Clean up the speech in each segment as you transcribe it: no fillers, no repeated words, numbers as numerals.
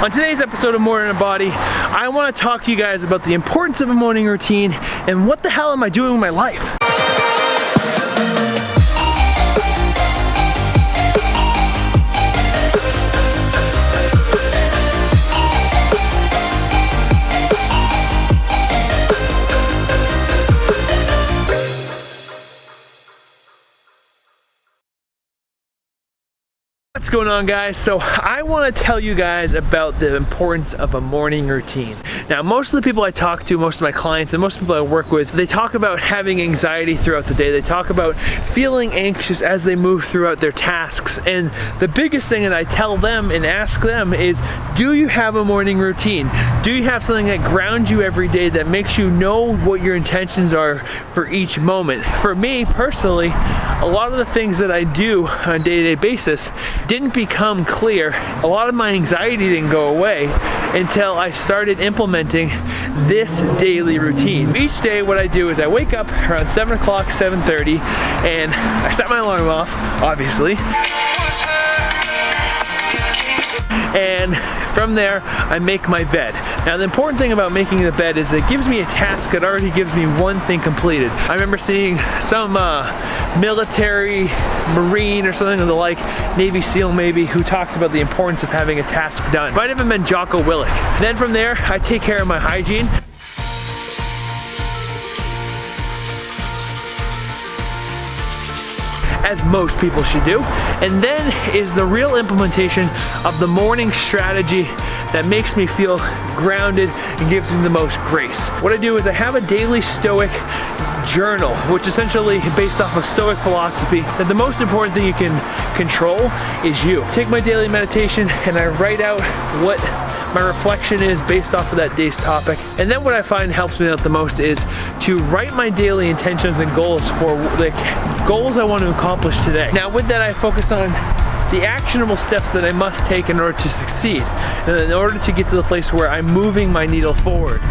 On today's episode of More in a Body, I want to talk to you guys about the importance of a morning routine and what the hell am I doing with my life. What's going on, guys? So I want to tell you guys about the importance of a morning routine. Now, most of the people I talk to, most of my clients and most of the people I work with, they talk about having anxiety throughout the day. They talk about feeling anxious as they move throughout their tasks. And the biggest thing that I tell them and ask them is, do you have a morning routine? Do you have something that grounds you every day, that makes you know what your intentions are for each moment? For me personally, a lot of the things that I do on a day-to-day basis didn't become clear. A lot of my anxiety didn't go away until I started implementing this daily routine. Each day what I do is I wake up around 7 o'clock, 7:30, and I set my alarm off, obviously. And from there, I make my bed. Now, the important thing about making the bed is it gives me a task that already gives me one thing completed. I remember seeing some military, Marine or something of the like, Navy SEAL maybe, who talked about the importance of having a task done. Might have been Jocko Willink. Then from there, I take care of my hygiene. As most people should do. And then is the real implementation of the morning strategy that makes me feel grounded and gives me the most grace. What I do is I have a daily stoic journal, which essentially is based off of stoic philosophy, that the most important thing you can control is you. Take my daily meditation and I write out what my reflection is based off of that day's topic. And then what I find helps me out the most is to write my daily intentions and goals for the goals I want to accomplish today. Now with that, I focus on the actionable steps that I must take in order to succeed, and in order to get to the place where I'm moving my needle forward.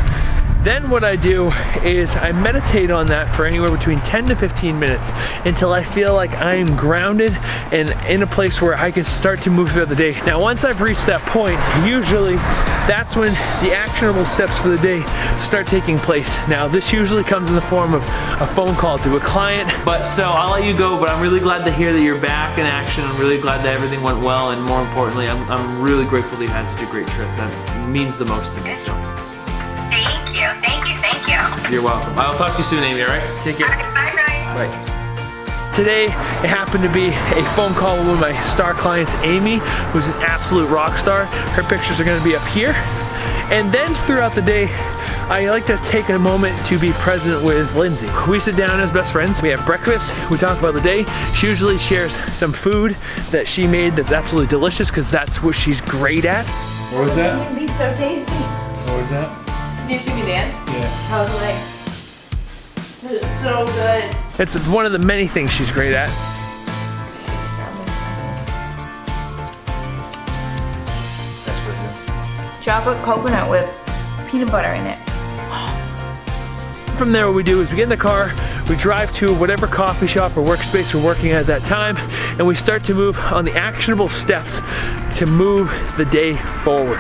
Then what I do is I meditate on that for anywhere between 10 to 15 minutes until I feel like I am grounded and in a place where I can start to move throughout the day. Now, once I've reached that point, usually that's when the actionable steps for the day start taking place. Now, this usually comes in the form of a phone call to a client. But so I'll let you go, but I'm really glad to hear that you're back in action. I'm really glad that everything went well, and more importantly, I'm really grateful that you had such a great trip. That means the most to me. So. Thank you. You're welcome. I'll talk to you soon, Amy, all right? Take care. Bye, Ryan. Bye. Today, it happened to be a phone call with one of my star clients, Amy, who's an absolute rock star. Her pictures are gonna be up here. And then throughout the day, I like to take a moment to be present with Lindsay. We sit down as best friends, we have breakfast, we talk about the day. She usually shares some food that she made that's absolutely delicious, because that's what she's great at. What was that? It's so tasty. What was that? Did you see me dance? Yeah. I was like, this is so good. It's one of the many things she's great at. That's really good. Chocolate coconut with peanut butter in it. From there, what we do is we get in the car, we drive to whatever coffee shop or workspace we're working at that time, and we start to move on the actionable steps to move the day forward.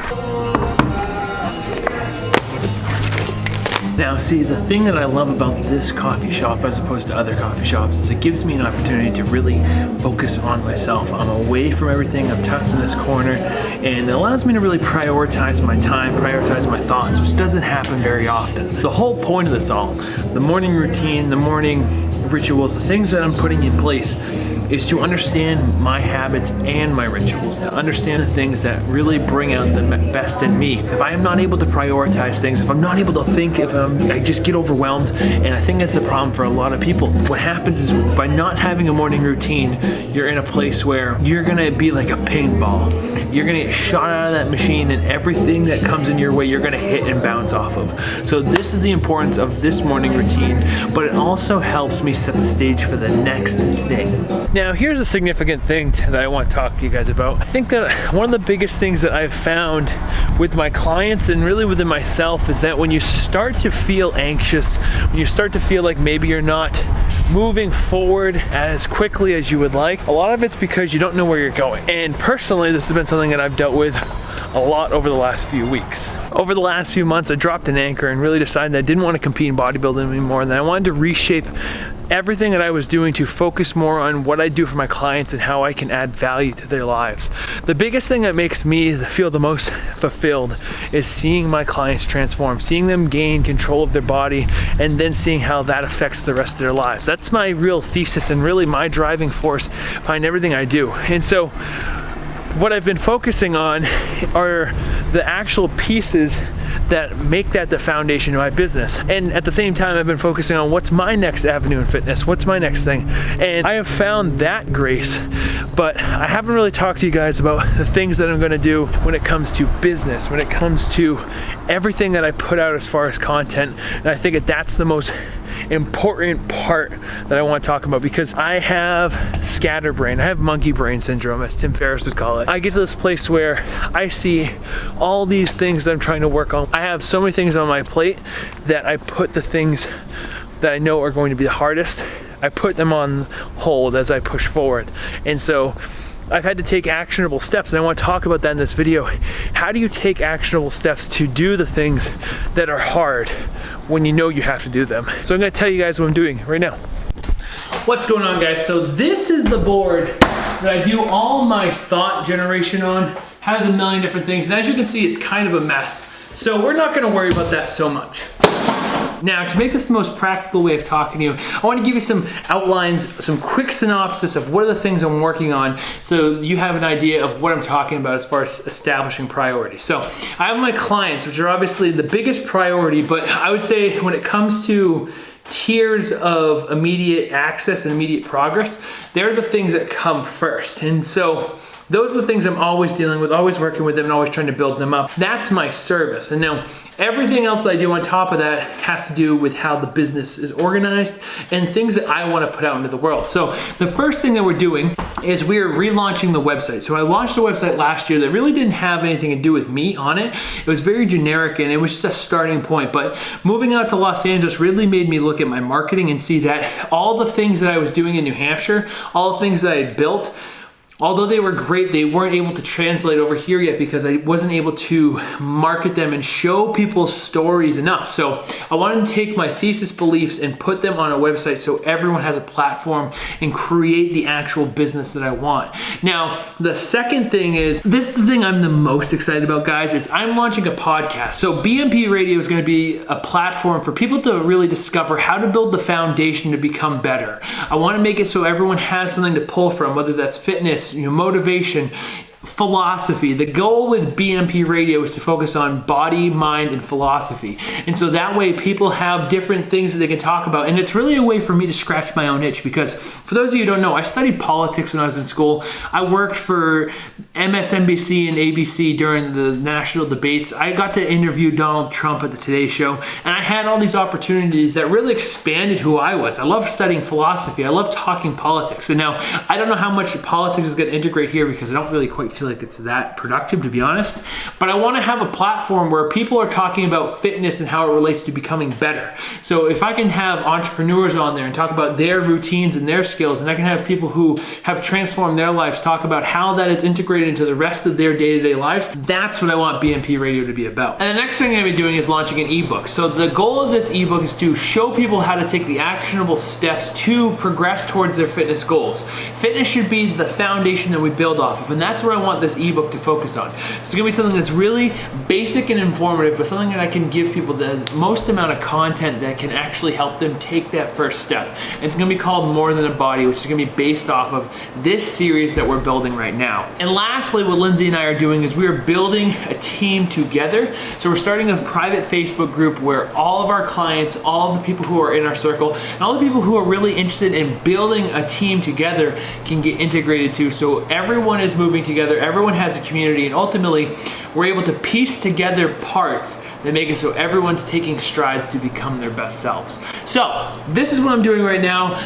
Now see, the thing that I love about this coffee shop as opposed to other coffee shops is it gives me an opportunity to really focus on myself. I'm away from everything, I'm tucked in this corner, and it allows me to really prioritize my time, prioritize my thoughts, which doesn't happen very often. The whole point of this all, the morning routine, the morning rituals, the things that I'm putting in place, is to understand my habits and my rituals, to understand the things that really bring out the best in me. If I am not able to prioritize things, if I'm not able to think, if I just get overwhelmed, and I think that's a problem for a lot of people. What happens is by not having a morning routine, you're in a place where you're gonna be like a ping ball. You're gonna get shot out of that machine, and everything that comes in your way, you're gonna hit and bounce off of. So this is the importance of this morning routine, but it also helps me set the stage for the next thing. Now, here's a significant thing that I want to talk to you guys about. I think that one of the biggest things that I've found with my clients and really within myself is that when you start to feel anxious, when you start to feel like maybe you're not moving forward as quickly as you would like, a lot of it's because you don't know where you're going. And personally, this has been something that I've dealt with a lot over the last few weeks. Over the last few months, I dropped an anchor and really decided that I didn't want to compete in bodybuilding anymore, and that I wanted to reshape everything that I was doing to focus more on what I do for my clients and how I can add value to their lives. The biggest thing that makes me feel the most fulfilled is seeing my clients transform, seeing them gain control of their body, and then seeing how that affects the rest of their lives. That's my real thesis and really my driving force behind everything I do. And so what I've been focusing on are the actual pieces that make that the foundation of my business. And at the same time, I've been focusing on what's my next avenue in fitness, what's my next thing. And I have found that grace, but I haven't really talked to you guys about the things that I'm gonna do when it comes to business, when it comes to everything that I put out as far as content. And I think that that's the most important part that I want to talk about, because I have scatterbrain, I have monkey brain syndrome, as Tim Ferriss would call it. I get to this place where I see all these things that I'm trying to work on. I have so many things on my plate that I put the things that I know are going to be the hardest, I put them on hold as I push forward. And so I've had to take actionable steps, and I want to talk about that in this video. How do you take actionable steps to do the things that are hard when you know you have to do them? So I'm going to tell you guys what I'm doing right now. What's going on, guys? So this is the board that I do all my thought generation on. Has a million different things, and as you can see, it's kind of a mess. So we're not going to worry about that so much. Now, to make this the most practical way of talking to you, I want to give you some outlines, some quick synopsis of what are the things I'm working on, so you have an idea of what I'm talking about as far as establishing priorities. So I have my clients, which are obviously the biggest priority, but I would say when it comes to tiers of immediate access and immediate progress, they're the things that come first. And so those are the things I'm always dealing with, always working with them, and always trying to build them up. That's my service. And now everything else that I do on top of that has to do with how the business is organized and things that I want to put out into the world. So the first thing that we're doing is we're relaunching the website. So I launched a website last year that really didn't have anything to do with me on it. It was very generic and it was just a starting point. But moving out to Los Angeles really made me look at my marketing and see that all the things that I was doing in New Hampshire, all the things that I had built, although they were great, they weren't able to translate over here yet because I wasn't able to market them and show people stories enough. So I wanted to take my thesis beliefs and put them on a website so everyone has a platform and create the actual business that I want. Now, the second thing is, this is the thing I'm the most excited about, guys, is I'm launching a podcast. So BMP Radio is going to be a platform for people to really discover how to build the foundation to become better. I want to make it so everyone has something to pull from, whether that's fitness, motivation, philosophy. The goal with BMP Radio is to focus on body, mind, and philosophy. And so that way people have different things that they can talk about. And it's really a way for me to scratch my own itch, because for those of you who don't know, I studied politics when I was in school. I worked for MSNBC and ABC during the national debates. I got to interview Donald Trump at the Today Show, and I had all these opportunities that really expanded who I was. I love studying philosophy. I love talking politics. And now I don't know how much politics is going to integrate here because I don't really quite feel like it's that productive, to be honest. But I want to have a platform where people are talking about fitness and how it relates to becoming better. So if I can have entrepreneurs on there and talk about their routines and their skills, and I can have people who have transformed their lives talk about how that is integrated into the rest of their day-to-day lives, that's what I want BMP Radio to be about. And the next thing I'm going to be doing is launching an ebook. So the goal of this ebook is to show people how to take the actionable steps to progress towards their fitness goals. Fitness should be the foundation that we build off of, and that's where I want this ebook to focus on. So it's going to be something that's really basic and informative, but something that I can give people the most amount of content that can actually help them take that first step. And it's going to be called More Than a Body, which is going to be based off of this series that we're building right now. And lastly, what Lindsay and I are doing is we are building a team together. So we're starting a private Facebook group where all of our clients, all of the people who are in our circle, and all the people who are really interested in building a team together can get integrated to. So everyone is moving together, everyone has a community, and ultimately we're able to piece together parts that make it so everyone's taking strides to become their best selves. So this is what I'm doing right now.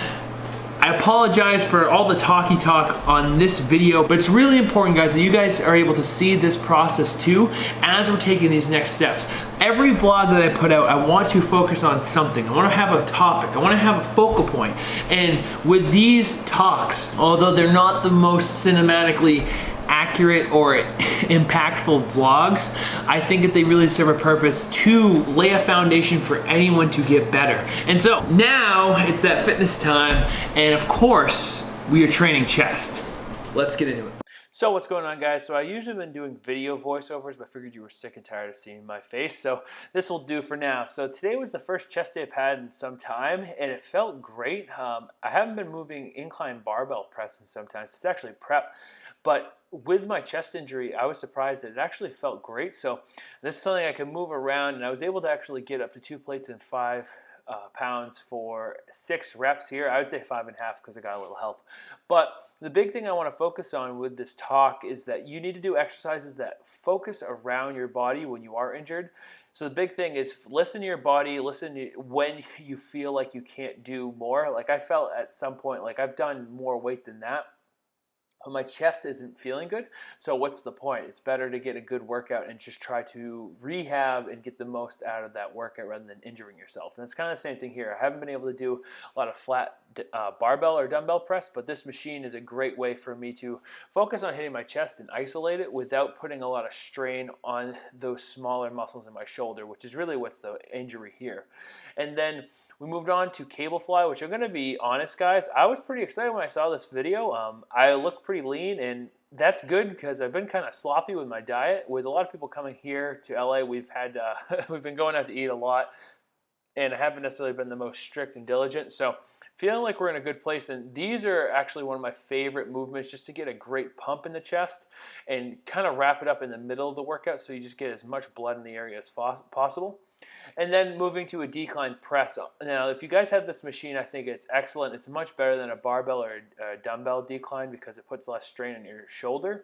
I apologize for all the talky talk on this video, but it's really important, guys, that you guys are able to see this process too as we're taking these next steps. Every vlog that I put out, I want to focus on something. I want to have a topic. I want to have a focal point. And with these talks, although they're not the most cinematically accurate or impactful vlogs, I think that they really serve a purpose to lay a foundation for anyone to get better. And so now it's that fitness time, and of course, we are training chest. Let's get into it. So what's going on, guys? So I usually been doing video voiceovers, but I figured you were sick and tired of seeing my face, so this will do for now. So today was the first chest day I've had in some time, and it felt great. I haven't been moving incline barbell press in some time, so it's actually prep. But with my chest injury, I was surprised that it actually felt great. So this is something I can move around, and I was able to actually get up to 2 plates and 5 pounds for 6 reps here. I would say 5.5 because I got a little help. But the big thing I want to focus on with this talk is that you need to do exercises that focus around your body when you are injured. So the big thing is listen to your body, listen to when you feel like you can't do more. Like I felt at some point like I've done more weight than that, but my chest isn't feeling good. So what's the point? It's better to get a good workout and just try to rehab and get the most out of that workout rather than injuring yourself. And it's kind of the same thing here. I haven't been able to do a lot of flat barbell or dumbbell press, but this machine is a great way for me to focus on hitting my chest and isolate it without putting a lot of strain on those smaller muscles in my shoulder, which is really what's the injury here. And then we moved on to cable fly, which I'm going to be honest, guys, I was pretty excited when I saw this video. I look pretty lean, and that's good because I've been kind of sloppy with my diet. With a lot of people coming here to LA, we've been going out to eat a lot, and I haven't necessarily been the most strict and diligent. So feeling like we're in a good place, and these are actually one of my favorite movements just to get a great pump in the chest and kind of wrap it up in the middle of the workout so you just get as much blood in the area as possible. And then moving to a decline press. Now, if you guys have this machine, I think it's excellent. It's much better than a barbell or a dumbbell decline because it puts less strain on your shoulder.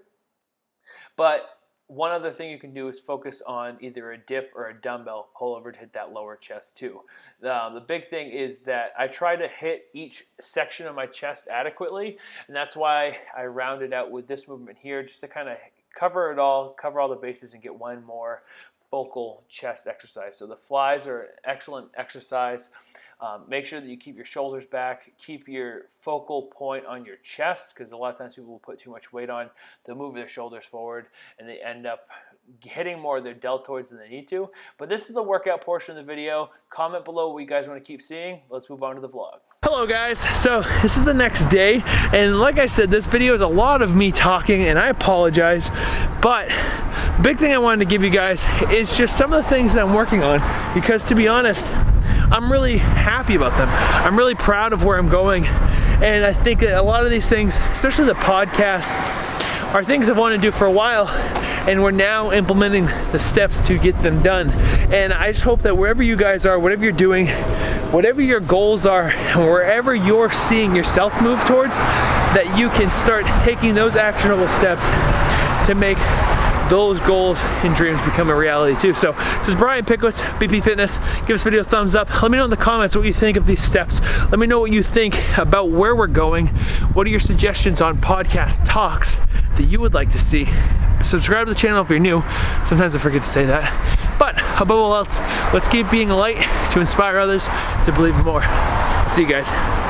But one other thing you can do is focus on either a dip or a dumbbell pull over to hit that lower chest too. The big thing is that I try to hit each section of my chest adequately, and that's why I rounded out with this movement here just to kind of cover it all, cover all the bases and get one more focal chest exercise. So the flies are an excellent exercise. Make sure that you keep your shoulders back, keep your focal point on your chest, because a lot of times people will put too much weight on, they'll move their shoulders forward and they end up hitting more of their deltoids than they need to. But this is the workout portion of the video. Comment below what you guys want to keep seeing. Let's move on to the vlog. Hello guys, so this is the next day, and like I said, this video is a lot of me talking, and I apologize, but the big thing I wanted to give you guys is just some of the things that I'm working on, because to be honest, I'm really happy about them. I'm really proud of where I'm going, and I think that a lot of these things, especially the podcast, are things I've wanted to do for a while, and we're now implementing the steps to get them done. And I just hope that wherever you guys are, whatever you're doing, whatever your goals are, and wherever you're seeing yourself move towards, that you can start taking those actionable steps to make those goals and dreams become a reality too. So this is Brian Pickowicz, BP Fitness. Give this video a thumbs up. Let me know in the comments what you think of these steps. Let me know what you think about where we're going. What are your suggestions on podcast talks that you would like to see? Subscribe to the channel if you're new. Sometimes I forget to say that. But above all else, let's keep being a light to inspire others to believe more. See you guys.